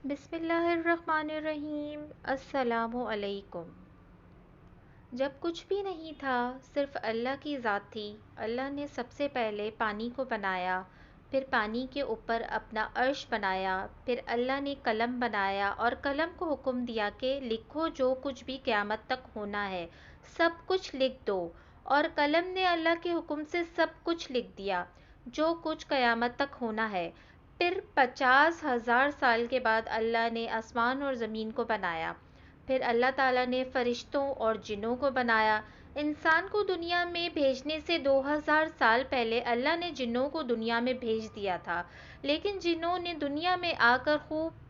بسم اللہ الرحمن الرحیم۔ السلام علیکم۔ جب کچھ بھی نہیں تھا، صرف اللہ کی ذات تھی، اللہ نے سب سے پہلے پانی کو بنایا، پھر پانی کے اوپر اپنا عرش بنایا، پھر اللہ نے قلم بنایا اور قلم کو حکم دیا کہ لکھو جو کچھ بھی قیامت تک ہونا ہے، سب کچھ لکھ دو، اور قلم نے اللہ کے حکم سے سب کچھ لکھ دیا جو کچھ قیامت تک ہونا ہے۔ پھر 50,000 سال کے بعد اللہ نے آسمان اور زمین کو بنایا، پھر اللہ تعالیٰ نے فرشتوں اور جنوں کو بنایا۔ انسان کو دنیا میں بھیجنے سے 2000 سال پہلے اللہ نے جنوں کو دنیا میں بھیج دیا تھا، لیکن جنوں نے دنیا میں آ کر خوب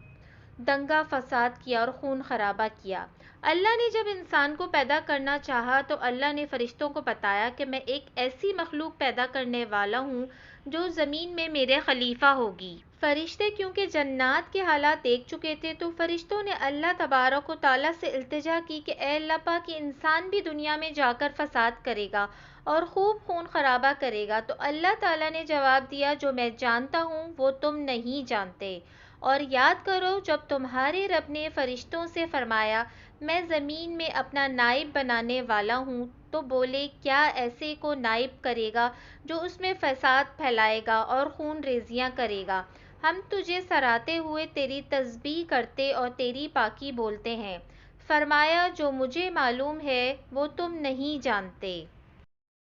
دنگا فساد کیا اور خون خرابہ کیا۔ اللہ نے جب انسان کو پیدا کرنا چاہا تو اللہ نے فرشتوں کو بتایا کہ میں ایک ایسی مخلوق پیدا کرنے والا ہوں جو زمین میں میرے خلیفہ ہوگی۔ فرشتے کیونکہ جنات کے حالات دیکھ چکے تھے تو فرشتوں نے اللہ تبارک و تعالیٰ سے التجا کی کہ اے اللہ پاک، کہ انسان بھی دنیا میں جا کر فساد کرے گا اور خوب خون خرابہ کرے گا، تو اللہ تعالیٰ نے جواب دیا جو میں جانتا ہوں وہ تم نہیں جانتے۔ اور یاد کرو جب تمہارے رب نے فرشتوں سے فرمایا میں زمین میں اپنا نائب بنانے والا ہوں، تو بولے کیا ایسے کو نائب کرے گا جو اس میں فساد پھیلائے گا اور خون ریزیاں کرے گا؟ ہم تجھے سراتے ہوئے تیری تسبیح کرتے اور تیری پاکی بولتے ہیں۔ فرمایا جو مجھے معلوم ہے وہ تم نہیں جانتے۔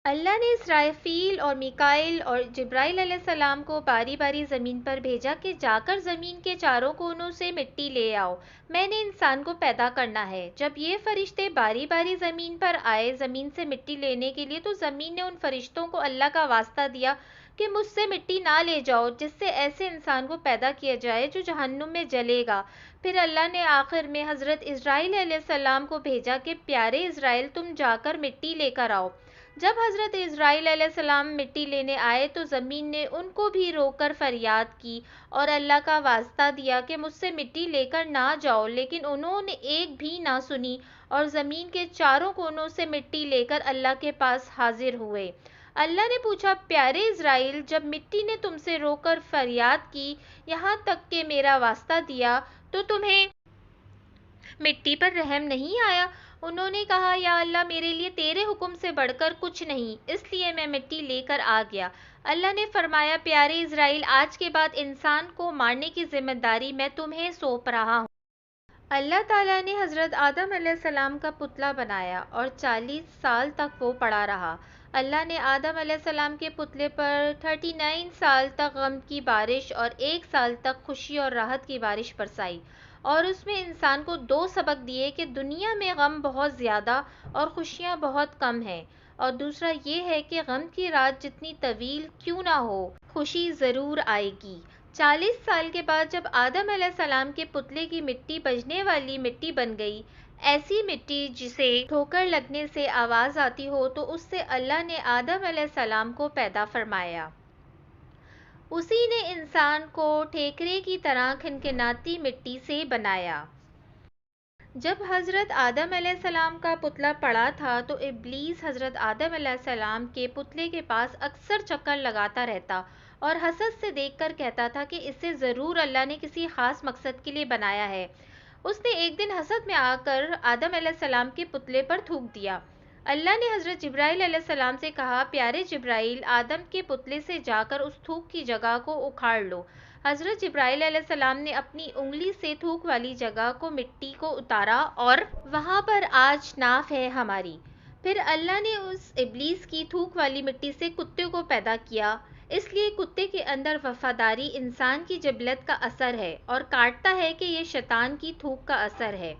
اللہ نے اسرافیل اور میکائیل اور جبرائیل علیہ السلام کو باری باری زمین پر بھیجا کہ جا کر زمین کے چاروں کونوں سے مٹی لے آؤ، میں نے انسان کو پیدا کرنا ہے۔ جب یہ فرشتے باری باری زمین پر آئے زمین سے مٹی لینے کے لیے، تو زمین نے ان فرشتوں کو اللہ کا واسطہ دیا کہ مجھ سے مٹی نہ لے جاؤ جس سے ایسے انسان کو پیدا کیا جائے جو جہنم میں جلے گا۔ پھر اللہ نے آخر میں حضرت اسرائیل علیہ السلام کو بھیجا کہ پیارے اسرائیل تم جا کر مٹی لے کر آؤ۔ جب حضرت اسرائیل علیہ السلام مٹی لینے آئے تو زمین نے ان کو بھی روک کر فریاد کی اور اللہ کا واسطہ دیا کہ مجھ سے مٹی لے کر نہ جاؤ، لیکن انہوں نے ایک بھی نہ سنی اور زمین کے چاروں کونوں سے مٹی لے کر اللہ کے پاس حاضر ہوئے۔ اللہ نے پوچھا پیارے اسرائیل، جب مٹی نے تم سے رو کر فریاد کی یہاں تک کہ میرا واسطہ دیا تو تمہیں مٹی پر رحم نہیں آیا؟ انہوں نے کہا یا اللہ، میرے لیے تیرے حکم سے بڑھ کر کچھ نہیں، اس لیے میں مٹی لے کر آ گیا۔ اللہ نے فرمایا پیارے اسرائیل، آج کے بعد انسان کو مارنے کی ذمہ داری میں تمہیں سونپ رہا ہوں۔ اللہ تعالیٰ نے حضرت آدم علیہ السلام کا پتلا بنایا اور 40 سال تک وہ پڑا رہا۔ اللہ نے آدم علیہ السلام کے پتلے پر 39 سال تک غم کی بارش اور 1 سال تک خوشی اور راحت کی بارش برسائی، اور اس میں انسان کو 2 سبق دیے کہ دنیا میں غم بہت زیادہ اور خوشیاں بہت کم ہیں، اور دوسرا یہ ہے کہ غم کی رات جتنی طویل کیوں نہ ہو، خوشی ضرور آئے گی۔ 40 سال کے بعد جب آدم علیہ السلام کے پتلے کی مٹی بجنے والی مٹی بن گئی، ایسی مٹی جسے ٹھوکر لگنے سے آواز آتی ہو، تو اس سے اللہ نے آدم علیہ السلام کو پیدا فرمایا۔ اسی نے انسان کو ٹھیکرے کی طرح کھنکھناتی مٹی سے بنایا۔ جب حضرت آدم علیہ السلام کا پتلا پڑا تھا تو ابلیس حضرت آدم علیہ السلام کے پتلے کے پاس اکثر چکر لگاتا رہتا اور حسد سے دیکھ کر کہتا تھا کہ اسے ضرور اللہ نے کسی خاص مقصد کے لیے بنایا ہے۔ اس نے ایک دن حسد میں آ کر آدم علیہ السلام کے پتلے پر تھوک دیا۔ اللہ نے حضرت جبرائیل علیہ السلام سے کہا پیارے جبرائیل، آدم کے پتلے سے جا کر اس تھوک کی جگہ کو اکھاڑ لو۔ حضرت جبرائیل علیہ السلام نے اپنی انگلی سے تھوک والی جگہ کو مٹی کو اتارا اور وہاں پر آج ناف ہے ہماری۔ پھر اللہ نے اس ابلیس کی تھوک والی مٹی سے کتے کو پیدا کیا، اس لیے کتے کے اندر وفاداری انسان کی جبلت کا اثر ہے اور کاٹتا ہے کہ یہ شیطان کی تھوک کا اثر ہے۔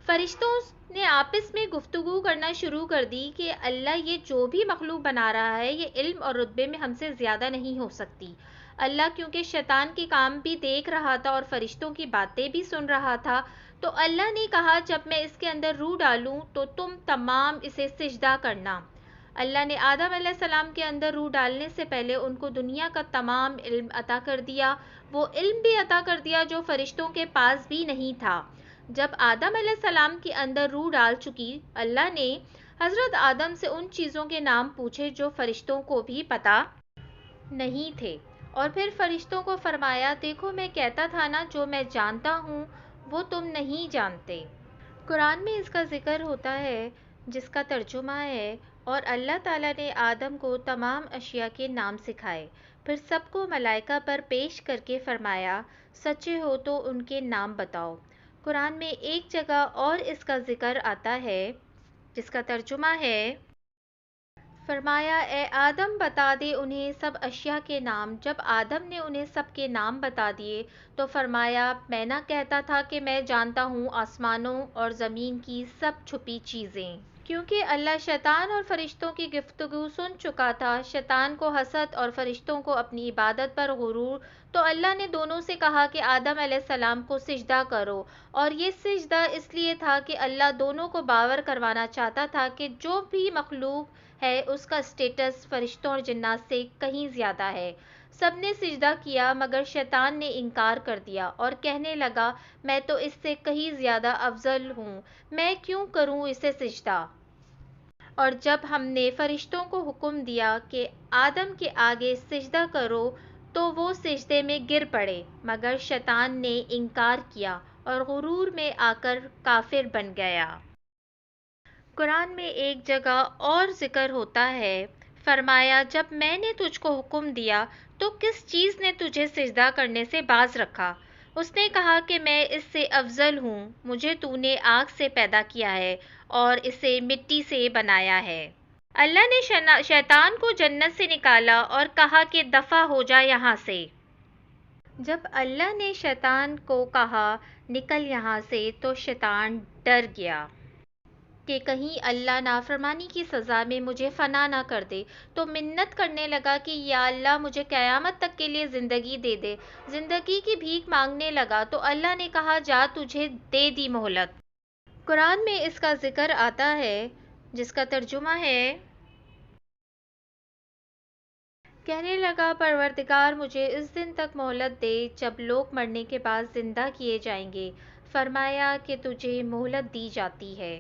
فرشتوں نے آپس میں گفتگو کرنا شروع کر دی کہ اللہ، یہ جو بھی مخلوق بنا رہا ہے یہ علم اور رتبے میں ہم سے زیادہ نہیں ہو سکتی۔ اللہ کیونکہ شیطان کے کام بھی دیکھ رہا تھا اور فرشتوں کی باتیں بھی سن رہا تھا، تو اللہ نے کہا جب میں اس کے اندر روح ڈالوں تو تم تمام اسے سجدہ کرنا۔ اللہ نے آدم علیہ السلام کے اندر روح ڈالنے سے پہلے ان کو دنیا کا تمام علم عطا کر دیا، وہ علم بھی عطا کر دیا جو فرشتوں کے پاس بھی نہیں تھا۔ جب آدم علیہ السلام کے اندر روح ڈال چکی، اللہ نے حضرت آدم سے ان چیزوں کے نام پوچھے جو فرشتوں کو بھی پتہ نہیں تھے، اور پھر فرشتوں کو فرمایا، دیکھو میں کہتا تھا نا، جو میں جانتا ہوں وہ تم نہیں جانتے۔ قرآن میں اس کا ذکر ہوتا ہے، جس کا ترجمہ ہے، اور اللہ تعالیٰ نے آدم کو تمام اشیاء کے نام سکھائے، پھر سب کو ملائکہ پر پیش کر کے فرمایا، سچے ہو تو ان کے نام بتاؤ۔ قرآن میں ایک جگہ اور اس کا ذکر آتا ہے، جس کا ترجمہ ہے، فرمایا اے آدم بتا دے انہیں سب اشیاء کے نام۔ جب آدم نے انہیں سب کے نام بتا دیے تو فرمایا، میں نہ کہتا تھا کہ میں جانتا ہوں آسمانوں اور زمین کی سب چھپی چیزیں۔ کیونکہ اللہ شیطان اور فرشتوں کی گفتگو سن چکا تھا، شیطان کو حسد اور فرشتوں کو اپنی عبادت پر غرور، تو اللہ نے دونوں سے کہا کہ آدم علیہ السلام کو سجدہ کرو، اور یہ سجدہ اس لیے تھا کہ اللہ دونوں کو باور کروانا چاہتا تھا کہ جو بھی مخلوق ہے اس کا اسٹیٹس فرشتوں اور جنات سے کہیں زیادہ ہے۔ سب نے سجدہ کیا مگر شیطان نے انکار کر دیا اور کہنے لگا، میں تو اس سے کہیں زیادہ افضل ہوں، میں کیوں کروں اسے سجدہ؟ اور جب ہم نے فرشتوں کو حکم دیا کہ آدم کے آگے سجدہ کرو تو وہ سجدے میں گر پڑے، مگر شیطان نے انکار کیا اور غرور میں آ کر کافر بن گیا۔ قرآن میں ایک جگہ اور ذکر ہوتا ہے، فرمایا جب میں نے تجھ کو حکم دیا تو کس چیز نے تجھے سجدہ کرنے سے باز رکھا؟ اس نے کہا کہ میں اس سے افضل ہوں، مجھے تو نے آگ سے پیدا کیا ہے اور اسے مٹی سے بنایا ہے۔ اللہ نے شیطان کو جنت سے نکالا اور کہا کہ دفع ہو جا یہاں سے۔ جب اللہ نے شیطان کو کہا نکل یہاں سے تو شیطان ڈر گیا کہ کہیں اللہ نافرمانی کی سزا میں مجھے فنا نہ کر دے، تو منت کرنے لگا کہ یا اللہ مجھے قیامت تک کے لیے زندگی دے دے۔ زندگی کی بھیک مانگنے لگا تو اللہ نے کہا جا تجھے دے دی مہلت۔ قرآن میں اس کا ذکر آتا ہے، جس کا ترجمہ ہے، کہنے لگا پروردگار مجھے اس دن تک مہلت دے جب لوگ مرنے کے بعد زندہ کیے جائیں گے۔ فرمایا کہ تجھے مہلت دی جاتی ہے،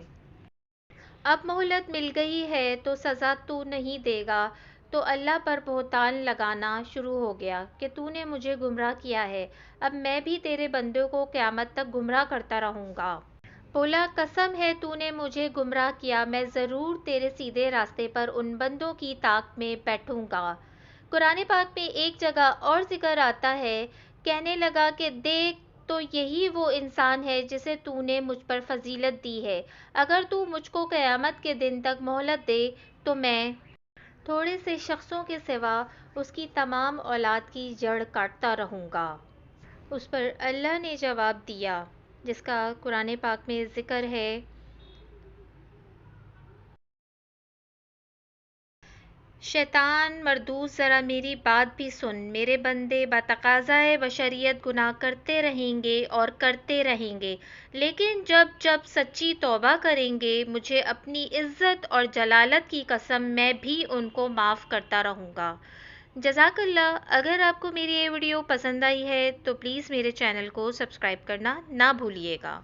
اب مہلت مل گئی ہے تو سزا تو نہیں دے گا۔ تو اللہ پر بہتان لگانا شروع ہو گیا کہ تو نے مجھے گمراہ کیا ہے، اب میں بھی تیرے بندوں کو قیامت تک گمراہ کرتا رہوں گا۔ بولا قسم ہے تو نے مجھے گمراہ کیا، میں ضرور تیرے سیدھے راستے پر ان بندوں کی طاق میں بیٹھوں گا۔ قرآن پاک میں ایک جگہ اور ذکر آتا ہے، کہنے لگا کہ دیکھ تو یہی وہ انسان ہے جسے تو نے مجھ پر فضیلت دی ہے، اگر تو مجھ کو قیامت کے دن تک مہلت دے تو میں تھوڑے سے شخصوں کے سوا اس کی تمام اولاد کی جڑ کاٹتا رہوں گا۔ اس پر اللہ نے جواب دیا، جس کا قرآن پاک میں ذکر ہے، شیطان مردود ذرا میری بات بھی سن، میرے بندے بتقاضائے بشریت گناہ کرتے رہیں گے اور کرتے رہیں گے، لیکن جب جب سچی توبہ کریں گے مجھے اپنی عزت اور جلالت کی قسم میں بھی ان کو معاف کرتا رہوں گا۔ جزاک اللہ۔ اگر آپ کو میری یہ ویڈیو پسند آئی ہے تو پلیز میرے چینل کو سبسکرائب کرنا نہ بھولیے گا۔